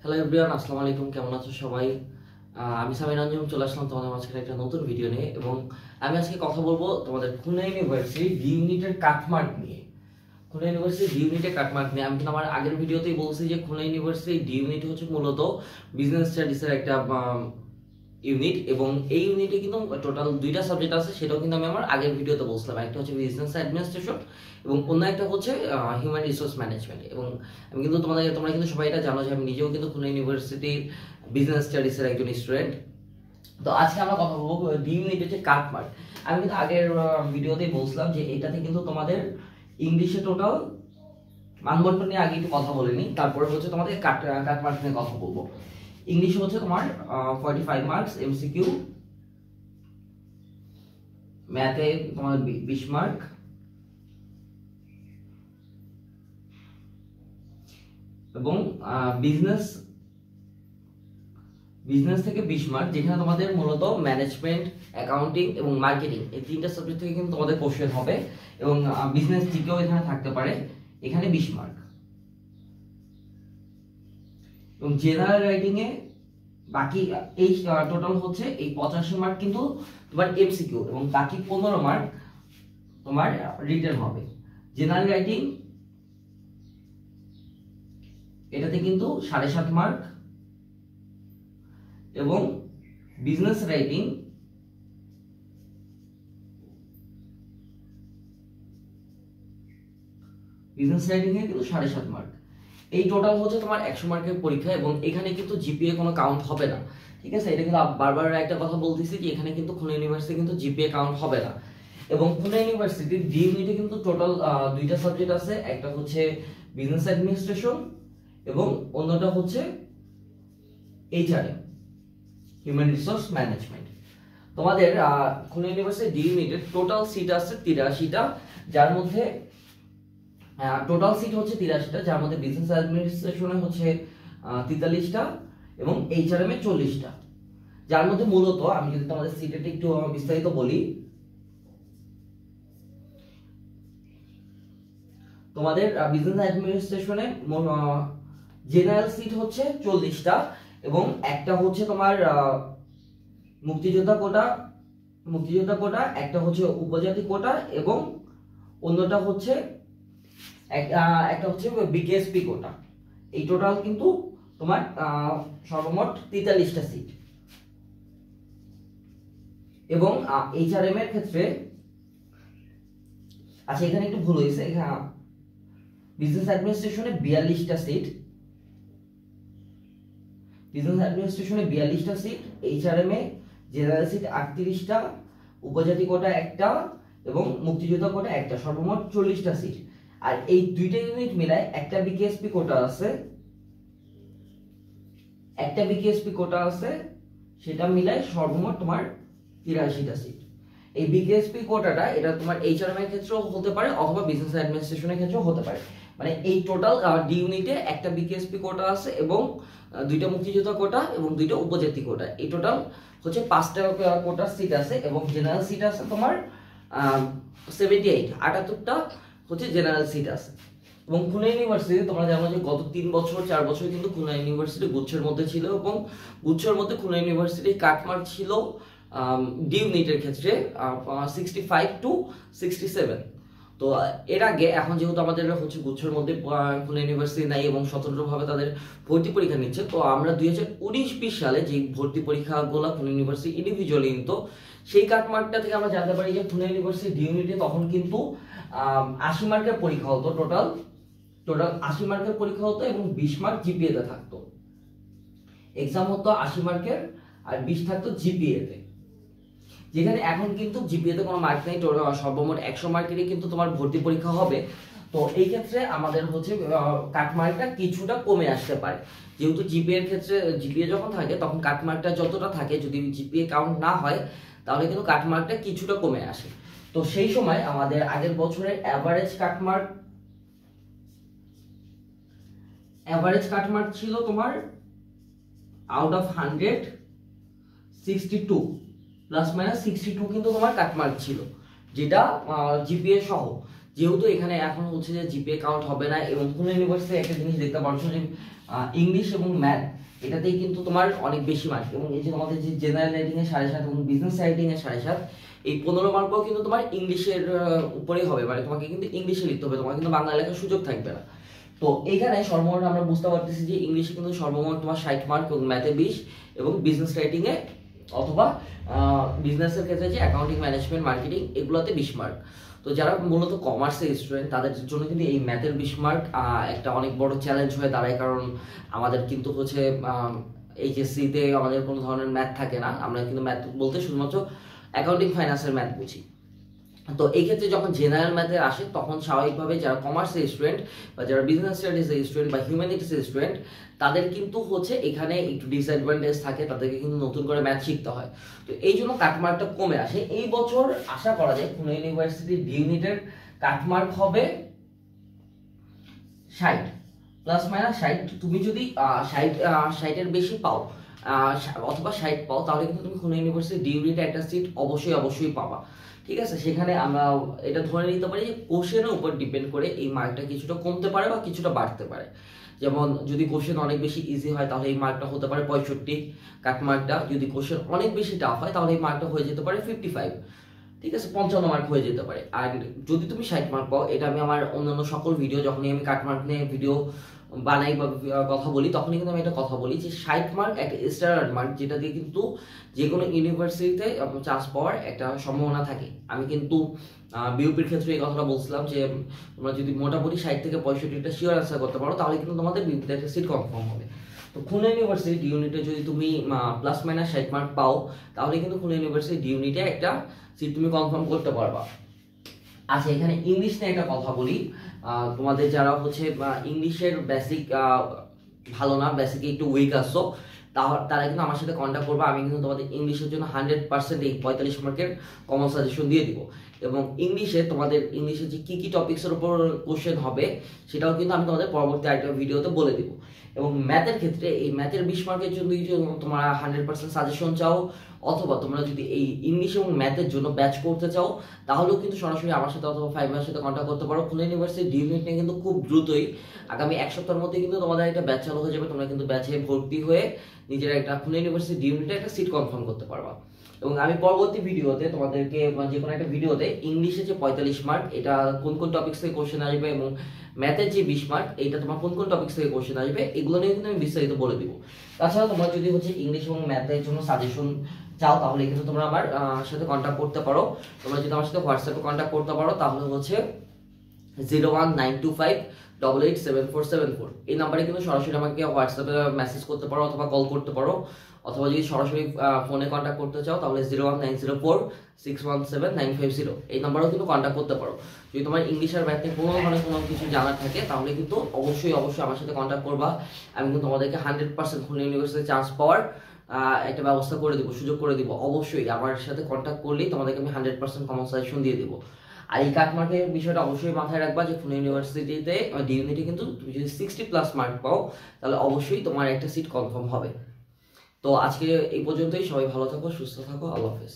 Hello everyone, আসসালামু আলাইকুম। কেমন আছো সবাই? আমি সামির আঞ্জুম চলে আসলাম তোমাদের মাঝখানে একটা নতুন ভিডিও নিয়ে। এবং আমি আজকে কথা বলবো তোমাদের খুলনা ইউনিভার্সিটি ডি ইউনিটের কাটমার্ক নিয়ে। খুলনা ইউনিভার্সিটি ডি ইউনিটের কাটমার্ক নিয়ে আমি কিন্তু আমার আগের ভিডিওতেই বলছি যে খুলনা ইউনিভার্সিটি ডি ইউনিট হচ্ছে মূলত বিজনেস স্টাডিজের একটা ইউনিট, এবং এই ইউনিটে কিন্তু টোটাল দুইটা সাবজেক্ট আছে। সেটাও কিন্তু আমি আমার আগের ভিডিওতে বলছিলাম। একটা হচ্ছে বিজনেস অ্যাডমিনিস্ট্রেশন এবং অন্য একটা হচ্ছে হিউম্যান রিসোর্স ম্যানেজমেন্ট। এবং আমি কিন্তু তোমরা কিন্তু সবাই এটা জানো যে আমি নিজেও কিন্তু খুলনা ইউনিভার্সিটির বিজনেস স্টাডিজের একজন স্টুডেন্ট। তো আজকে আমরা কথা বলবো ডি ইউনিট হচ্ছে কাটমার্ক। আমি কিন্তু আগের ভিডিওতেই বলছিলাম যে এটাতে কিন্তু তোমাদের ইংলিশে টোটাল মানবন্টন নিয়ে আগে একটু কথা বলিনি, তারপরে হচ্ছে তোমাদের কাটমার্ক নিয়ে কথা বলবো। ইংলিশে হচ্ছে তোমার 45 মার্কস এমসিকিউ, ম্যাথে তোমার 20 মার্ক, এবং বিজনেস থেকে 20 মার্ক, যেখানে তোমাদের মূলত ম্যানেজমেন্ট, অ্যাকাউন্টিং এবং মার্কেটিং এই তিনটা সাবজেক্ট থেকে কিন্তু তোমাদের কোশ্চেন হবে। এবং বিজনেস জিকেও এখানে থাকতে পারে, এখানে 20 মার্ক। এবং জেনারেল রাইটিং এ বাকি এই টোটাল হচ্ছে এই 85 মার্ক কিন্তু তোমার এমসিকিউ, এবং বাকি 15 মার্ক তোমার রিটেন হবে। জেনারেল রাইটিং এটাতে কিন্তু 7.5 মার্ক, এবং বিজনেস রাইটিং এ কিন্তু 7.5 মার্ক। এই টোটাল হচ্ছে তোমার 100 মার্কের পরীক্ষা, এবং এখানে কিন্তু জিপিএ কোনো কাউন্ট হবে না। ঠিক আছে, এটা কিন্তু বারবার একটা কথা বলতেছি যে এখানে কিন্তু খুলনা ইউনিভার্সিটি কিন্তু জিপিএ কাউন্ট হবে না। এবং খুলনা ইউনিভার্সিটির ডি ইউনিটে কিন্তু টোটাল দুইটা সাবজেক্ট আছে, একটা হচ্ছে বিজনেস অ্যাডমিনিস্ট্রেশন এবং অন্যটা হচ্ছে এইচআরএম, হিউম্যান রিসোর্স ম্যানেজমেন্ট। তোমাদের খুলনা ইউনিভার্সিটি ডি ইউনিটের টোটাল সিট আছে 83টা, যার মধ্যে টোটাল সিট হচ্ছে 83টা, যার মধ্যে বিজনেস অ্যাডমিনিস্ট্রেশনে হচ্ছে 43টা এবং এইচআরএম এ 40টা। যার মধ্যে মূলত আমি যদি তোমাদের সিটের একটু বিস্তারিত বলি, তোমাদের বিজনেস অ্যাডমিনিস্ট্রেশনে জেনারেল সিট হচ্ছে 40টা, এবং একটা হচ্ছে তোমার মুক্তিযোদ্ধা কোটা, একটা হচ্ছে উপজাতি কোটা, এবং অন্যটা হচ্ছে একটা হচ্ছে বিকেএসপি কোটা। এই টোটাল কিন্তু তোমার সর্বমোট 43টা সিট। এবং এইচআরএম এর ক্ষেত্রে আচ্ছা, এখানে একটু ভুল হয়েছে, এখানে বিজনেস অ্যাডমিনিস্ট্রেশনে 42টা সিট, এইচআরএম এ জেনারেল সিট 38টা, উপজাতি কোটা একটা এবং মুক্তিযোদ্ধা কোটা একটা, সর্বমোট 40টা সিট। আর এই দুইটা ইউনিট মিলায় একটা বিকেএসপি কোটা আছে, সেটা মিলায় সর্বমোট তোমার 83টা সিট। এই বিকেএসপি কোটাটা এটা তোমার এইচআরএম এর ক্ষেত্রেও হতে পারে অথবা বিজনেস অ্যাডমিনিস্ট্রেশনের ক্ষেত্রেও হতে পারে। মানে এই টোটাল ডি ইউনিটে একটা বিকেএসপি কোটা আছে এবং দুইটা মুক্তিযোদ্ধা কোটা এবং দুইটা উপজাতি কোটা। এই টোটাল হচ্ছে 5টা কোটা সিট আছে, এবং জেনারেল সিট আছে তোমার 78টা হচ্ছে জেনারেল সিট আছে। এবং খুলনা ইউনিভার্সিটি তোমরা জানো যে গত 3-4 বছর কিন্তু খুলনা ইউনিভার্সিটি গুচ্ছের মধ্যে ছিল, এবং গুচ্ছের মধ্যে খুলনা ইউনিভার্সিটির কাটমার্ক ছিল ডি ইউনিটের ক্ষেত্রে 65 to 67। তো এর আগে এখন যেহেতু আমাদের হচ্ছে গুচ্ছের মধ্যে খুলনা ইউনিভার্সিটি নাই এবং স্বতন্ত্রভাবে তাদের ভর্তি পরীক্ষা নিচ্ছে, তো আমরা 2019-20 সালে যে ভর্তি পরীক্ষাগুলো খুলনা ইউনিভার্সিটি ইন্ডিভিজুয়ালি নিত, সেই কাটমার্কটা থেকে আমরা জানতে পারি যে খুলনা ইউনিভার্সিটি ডি ইউনিটে তখন কিন্তু 80 মার্কের পরীক্ষা হতো, টোটাল 80 মার্কের পরীক্ষা হতো, এবং 20 মার্ক জিপিএ তে থাকতো। এক্সাম হতো 80 মার্কের আর 20 থাকতো জিপিএ তে, যেখানে এখন কিন্তু জিপিএ তে কোনো মার্ক নেই, সর্বমোট 100 মার্কেরই কিন্তু তোমার ভর্তি পরীক্ষা হবে। তো এই ক্ষেত্রে আমাদের হচ্ছে কাটমার্কটা কিছুটা কমে আসতে পারে, যেহেতু জিপিএ এর ক্ষেত্রে জিপিএ যখন থাকে তখন কাটমার্কটা যতটা থাকে যদি জিপিএ কাউন্ট না হয় তাহলে কিন্তু কাটমার্কটা কিছুটা কমে আসে। তো সেই সময় আমাদের আগের বছরের অ্যাভারেজ কাটমার্ক ছিল তোমার আউট অফ 100 62 প্লাস মাইনাস 62 কিন্তু তোমার কাটমার্ক ছিল, যেটা জিপিএ সহ, যেহেতু এখানে এখন হচ্ছে যে জিপিএ কাউন্ট হবে না, এবং খুলনা ইউনিভার্সিটি একটা জিনিস দেখতে পাচ্ছ যে ইংলিশ এবং ম্যাথ এটাতেই কিন্তু তোমার অনেক বেশি মার্ক, এবং এই যে তোমাদের যে জেনারেল রাইটিং এর 7.5 এবং বিজনেস রাইটিং এর 7.5, এই 15 মার্কও কিন্তু তোমার ইংলিশের উপরেই হবে, মানে তোমাকে কিন্তু ইংলিশে লিখতে হবে, তোমার কিন্তু বাংলা লেখার সুযোগ থাকবে না। তো এইখানে সর্বমোট আমরা বুঝতে পারতেছি যে ইংলিশে কিন্তু সর্বমোট তোমার 60 মার্ক এবং ম্যাথে 20 এবং বিজনেস রাইটিং এ অথবা বিজনেসের ক্ষেত্রে যে অ্যাকাউন্টিং, ম্যানেজমেন্ট, মার্কেটিং এগুলোতে 20 মার্ক। তো যারা মূলত কমার্সের স্টুডেন্ট তাদের জন্য কিন্তু এই ম্যাথের 20 মার্ক একটা অনেক বড় চ্যালেঞ্জ হয়ে দাঁড়ায়, কারণ আমাদের কিন্তু হচ্ছে এইচএসসিতে আমাদের কোনো ধরনের ম্যাথ থাকে না, আমরা কিন্তু ম্যাথ বলতে শুধুমাত্র অ্যাকাউন্টিং ফাইন্যান্সের ম্যাথ বুঝি। তো এই ক্ষেত্রে যখন জেনারেল ম্যাথে আসে তখন স্বাভাবিকভাবে যারা কমার্সের স্টুডেন্ট বা যারা বিজনেস স্টাডিজের স্টুডেন্ট বা হিউম্যানিটিসের স্টুডেন্ট তাদের কিন্তু হচ্ছে এখানে একটু ডিসঅ্যাডভান্টেজ থাকে, তাদেরকে কিন্তু নতুন করে ম্যাথ শিখতে হয়। তো এই জন্য কাটমার্কটা কমে আসে। এই বছর আশা করা যায় খুলনা ইউনিভার্সিটির ডি ইউনিটের কাটমার্ক হবে 60 প্লাস মাইনাস 60। তুমি যদি 60 বেশি পাও অথবা 60 পাও তাহলে কিন্তু তুমি খুলনা ইউনিভার্সিটি ডি ইউনিটে একটা সিট অবশ্যই পাবা। ঠিক আছে, সেখানে আমরা এটা ধরে নিতে পারি যে কোশ্চেনের উপর ডিপেন্ড করে এই মার্কটা কিছুটা কমতে পারে বা কিছুটা বাড়তে পারে। যেমন যদি কোশ্চেন অনেক বেশি ইজি হয় তাহলে এই মার্কটা হতে পারে 65 কাটমার্কটা, যদি কোশ্চেন অনেক বেশি টাফ হয় তাহলে এই মার্কটা হয়ে যেতে পারে 55। ঠিক আছে, 55 মার্ক হয়ে যেতে পারে। আর যদি তুমি 60 মার্ক পাও, এটা আমি আমার অন্যান্য সকল ভিডিও যখনই আমি কাটমার্ক নিয়ে ভিডিও বানাই বা কথা বলি তখনই কিন্তু আমি একটা কথা বলি যে 60 মার্ক একটা স্ট্যান্ডার্ড মার্ক, যেটা দিয়ে কিন্তু যে কোনো ইউনিভার্সিটিতে চান্স পাওয়ার একটা সম্ভাবনা থাকে। আমি কিন্তু বিউপির ক্ষেত্রে এই কথাটা বলছিলাম যে তোমরা যদি মোটামুটি 60 থেকে 65টা শিওর অ্যান্সার করতে পারো তাহলে কিন্তু তোমাদের বিউপিতে একটা সিট কনফার্ম হবে। তো খুলনা ইউনিভার্সিটি ডি ইউনিটে যদি তুমি প্লাস মাইনাস 60 মার্ক পাও তাহলে কিন্তু খুলনা ইউনিভার্সিটি ডি ইউনিটে একটা সিট তুমি কনফার্ম করতে পারবা। আচ্ছা, এখানে ইংলিশ নিয়ে একটা কথা বলি। তোমাদের যারা হচ্ছে ইংলিশের বেসিক ভালো না, বেসিকে একটু উইক আসছো, তারা কিন্তু আমার সাথে কন্ট্যাক্ট করবে। আমি কিন্তু তোমাদের ইংলিশের জন্য 100% এই 45 মার্কের কমন সাজেশন দিয়ে দিব। এবং তোমাদের ইংলিশে যে কি টপিক্সের উপর কোশ্চেন হবে সেটাও কিন্তু আমি তোমাদের পরবর্তী আরেকটা ভিডিওতে বলে দিব। এবং ম্যাথের ক্ষেত্রে এই ম্যাথের 20 মার্কের জন্য তোমরা 100% সাজেশন চাও, অথবা তোমরা যদি এই ইংলিশ এবং ম্যাথের জন্য ব্যাচ করতে চাও তাহলেও কিন্তু সরাসরি আমার সাথে অথবা ফাইবার সাথে কন্ট্যাক্ট করতে পারো। খুলনা ইউনিভার্সিটি ডি ইউনিট নিয়ে কিন্তু খুব দ্রুতই আগামী 1 সপ্তাহের মধ্যে কিন্তু তোমাদের একটা ব্যাচ চালু হয়ে যাবে। তোমরা কিন্তু ব্যাচে ভর্তি হয়ে নিজের একটা খুলনা ইউনিভার্সিটি ডি ইউনিটে একটা সিট কনফার্ম করতে পারবা। এবং আমি পরবর্তী ভিডিওতে তোমাদেরকে যে কোনো একটা ভিডিওতে ইংলিশে যে 45 মার্ক এটা কোন কোন টপিক্স থেকে কোশ্চেন আসবে, এবং ম্যাথের যে 20 মার্ক এইটা তোমার কোন কোন টপিক্স থেকে কোশ্চেন আসবে এগুলো নিয়ে কিন্তু আমি বিস্তারিত বলে দিব। তাছাড়া তোমরা যদি হচ্ছে ইংলিশ এবং ম্যাথের জন্য সাজেশন চাও তাহলে কিন্তু তোমরা আমার সাথে কন্ট্যাক্ট করতে পারো। তোমরা যদি আমার সাথে হোয়াটসঅ্যাপে কন্ট্যাক্ট করতে পারো তাহলে হচ্ছে 01925887474 এই নাম্বারে কিন্তু সরাসরি আমাকে হোয়াটসঅ্যাপে মেসেজ করতে পারো অথবা কল করতে পারো, অথবা যদি সরাসরি ফোনে কন্ট্যাক্ট করতে চাও তাহলে 01904617950 এই নাম্বারেও কিন্তু কন্ট্যাক্ট করতে পারো। যদি তোমার ইংলিশ আর ম্যাথে কোনো ধরনের কোনো কিছু জানার থাকে তাহলে কিন্তু অবশ্যই আমার সাথে কন্ট্যাক্ট করবা। আমি কিন্তু তোমাদেরকে 100% খুলনা ইউনিভার্সিটিতে চান্স পাওয়ার একটা ব্যবস্থা করে দিব, সুযোগ করে দিব। অবশ্যই আমার সাথে কন্ট্যাক্ট করলেই তোমাদেরকে আমি 100% কমন সাজেশন দিয়ে দিব। আর এই কাটমার্কের বিষয়টা অবশ্যই মাথায় রাখবা যে খুলনা ইউনিভার্সিটিতে ডি ইউনিটে কিন্তু তুমি যদি 60+ মার্ক পাও তাহলে অবশ্যই তোমার একটা সিট কনফার্ম হবে। তো আজকে এই পর্যন্তই, সবাই ভালো থাকো, সুস্থ থাকো, আল্লাহ হাফেজ।